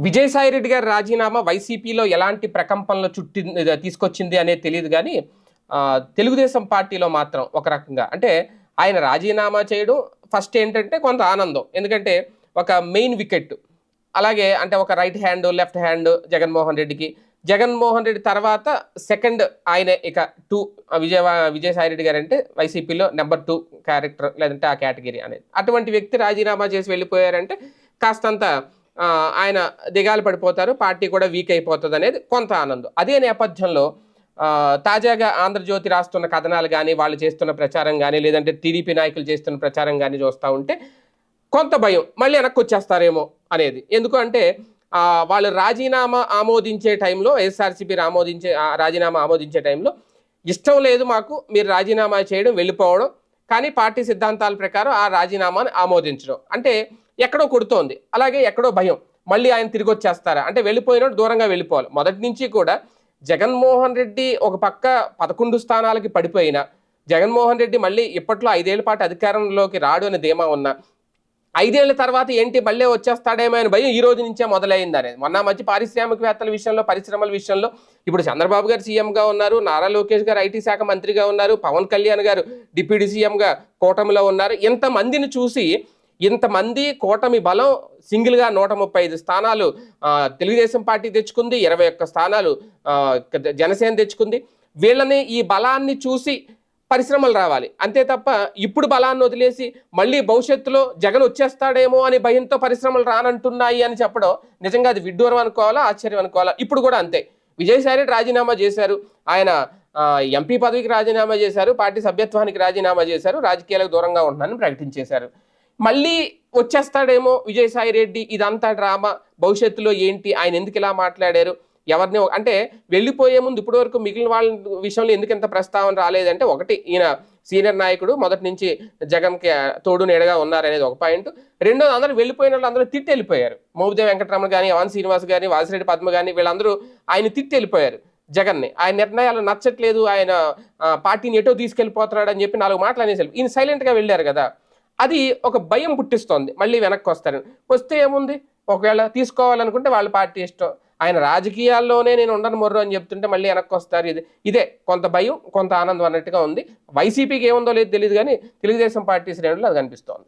విజయసాయి రెడ్డి గారి రాజీనామా వైసీపీలో ఎలాంటి ప్రకంపనలు తీసుకొచ్చింది అనేది తెలియదు కానీ తెలుగుదేశం పార్టీలో మాత్రం ఒక రకంగా అంటే ఆయన రాజీనామా చేయడం ఫస్ట్ ఏంటంటే కొంత ఆనందం. ఎందుకంటే ఒక మెయిన్ వికెట్, అలాగే అంటే ఒక right hand left hand Jaganmohan రెడ్డికి. జగన్మోహన్ రెడ్డి తర్వాత సెకండ్ ఆయన ఇక 2 విజయసాయి రెడ్డి గారు అంటే వైసీపీలో నెంబర్ 2 క్యారెక్టర్, లేదంటే ఆ కేటగిరీ అనేది. అటువంటి వ్యక్తి రాజీనామా చేసి వెళ్ళిపోయారంటే కాస్తంత ఆయన దిగాలు పడిపోతారు, పార్టీ కూడా వీక్ అయిపోతుంది అనేది కొంత ఆనందం. అదే నేపథ్యంలో తాజాగా ఆంధ్రజ్యోతి రాస్తున్న కథనాలు కానీ, వాళ్ళు చేస్తున్న ప్రచారం కానీ, లేదంటే టీడీపీ నాయకులు చేస్తున్న ప్రచారం కానీ చూస్తూ ఉంటే కొంత భయం మళ్ళీ వెనక్కి వచ్చేస్తారేమో అనేది. ఎందుకు అంటే వాళ్ళు రాజీనామా ఆమోదించే టైంలో, వైఎస్ఆర్సీపీ రాజీనామా ఆమోదించే టైంలో ఇష్టం లేదు మాకు మీరు రాజీనామా చేయడం, వెళ్ళిపోవడం, కానీ పార్టీ సిద్ధాంతాల ప్రకారం ఆ రాజీనామాను ఆమోదించడం అంటే ఎక్కడో కొడుతోంది. అలాగే ఎక్కడో భయం, మళ్ళీ ఆయన తిరిగి వచ్చేస్తారా అంటే వెళ్ళిపోయినట్టు దూరంగా వెళ్ళిపోవాలి. మొదటి నుంచి కూడా జగన్మోహన్ రెడ్డి ఒక పక్క 11 స్థానాలకి పడిపోయినా, జగన్మోహన్ రెడ్డి మళ్ళీ ఇప్పట్లో 5 ఏళ్ల పాటు అధికారంలోకి రాడు అనే ధీమా ఉన్నా, 5 ఏళ్ల తర్వాత ఏంటి మళ్ళీ వచ్చేస్తాడేమో అని భయం ఈ రోజు నుంచే మొదలైంది అనేది. మొన్న మధ్య పారిశ్రామికవేత్తల విషయంలో, పరిశ్రమల విషయంలో ఇప్పుడు చంద్రబాబు గారు సీఎంగా ఉన్నారు, నారా లోకేష్ గారు ఐటీ శాఖ మంత్రిగా ఉన్నారు, పవన్ కళ్యాణ్ గారు డిప్యూటీ సీఎంగా కూటమిలో ఉన్నారు. ఇంతమందిని చూసి, ఇంతమంది కూటమి బలం సింగిల్గా 135 స్థానాలు తెలుగుదేశం పార్టీ తెచ్చుకుంది, 21 స్థానాలు జనసేన తెచ్చుకుంది. వీళ్ళని ఈ బలాన్ని చూసి పరిశ్రమలు రావాలి అంతే తప్ప ఇప్పుడు బలాన్ని వదిలేసి మళ్ళీ భవిష్యత్తులో జగన్ వచ్చేస్తాడేమో అని భయంతో పరిశ్రమలు రానంటున్నాయి అని చెప్పడం నిజంగా అది విడ్డూరం అనుకోవాలా, ఆశ్చర్యం అనుకోవాలా. ఇప్పుడు కూడా అంతే. విజయసాయి రెడ్డి రాజీనామా చేశారు, ఆయన ఎంపీ పదవికి రాజీనామా చేశారు, పార్టీ సభ్యత్వానికి రాజీనామా చేశారు, రాజకీయాలకు దూరంగా ఉంటున్నారని ప్రకటించేశారు. మళ్ళీ వచ్చేస్తాడేమో విజయసాయి రెడ్డి, ఇదంతా డ్రామా, భవిష్యత్తులో ఏంటి, ఆయన ఎందుకు ఇలా మాట్లాడారు, ఎవరిని అంటే వెళ్ళిపోయే ముందు ఇప్పటి వరకు మిగిలిన వాళ్ళ విషయంలో ఎందుకు ఎంత ప్రస్తావన రాలేదంటే, ఒకటి ఈయన సీనియర్ నాయకుడు మొదటి నుంచి జగన్కి తోడు నీడగా ఉన్నారనేది ఒక పాయింట్. రెండోది అందరూ వెళ్ళిపోయిన వాళ్ళు అందరూ తిట్టి వెళ్ళిపోయారు. మోపిదేవి వెంకటరమణ కానీ, అవన్ శ్రీనివాస్ కానీ, వాసిరెడ్డి పద్మ కానీ, వీళ్ళందరూ ఆయన తిట్టి వెళ్ళిపోయారు జగన్ని. ఆయన నిర్ణయాలు నచ్చట్లేదు, ఆయన పార్టీని ఎటో తీసుకెళ్ళిపోతున్నాడు అని చెప్పి 4 మాటలు అనేసి ఈయన సైలెంట్గా వెళ్ళారు కదా. అది ఒక భయం పుట్టిస్తోంది మళ్ళీ వెనక్కి వస్తారని. వస్తే ఏముంది, ఒకవేళ తీసుకోవాలనుకుంటే వాళ్ళ పార్టీ ఇష్టం. ఆయన రాజకీయాల్లోనే నేను ఉండను మొర్రు అని చెప్తుంటే మళ్ళీ వెనక్కి వస్తారు. ఇదే కొంత భయం, కొంత ఆనందం అన్నట్టుగా ఉంది. వైసీపీకి ఏముందో లేదు తెలియదు కానీ తెలుగుదేశం పార్టీ శ్రేణులు అది కనిపిస్తోంది.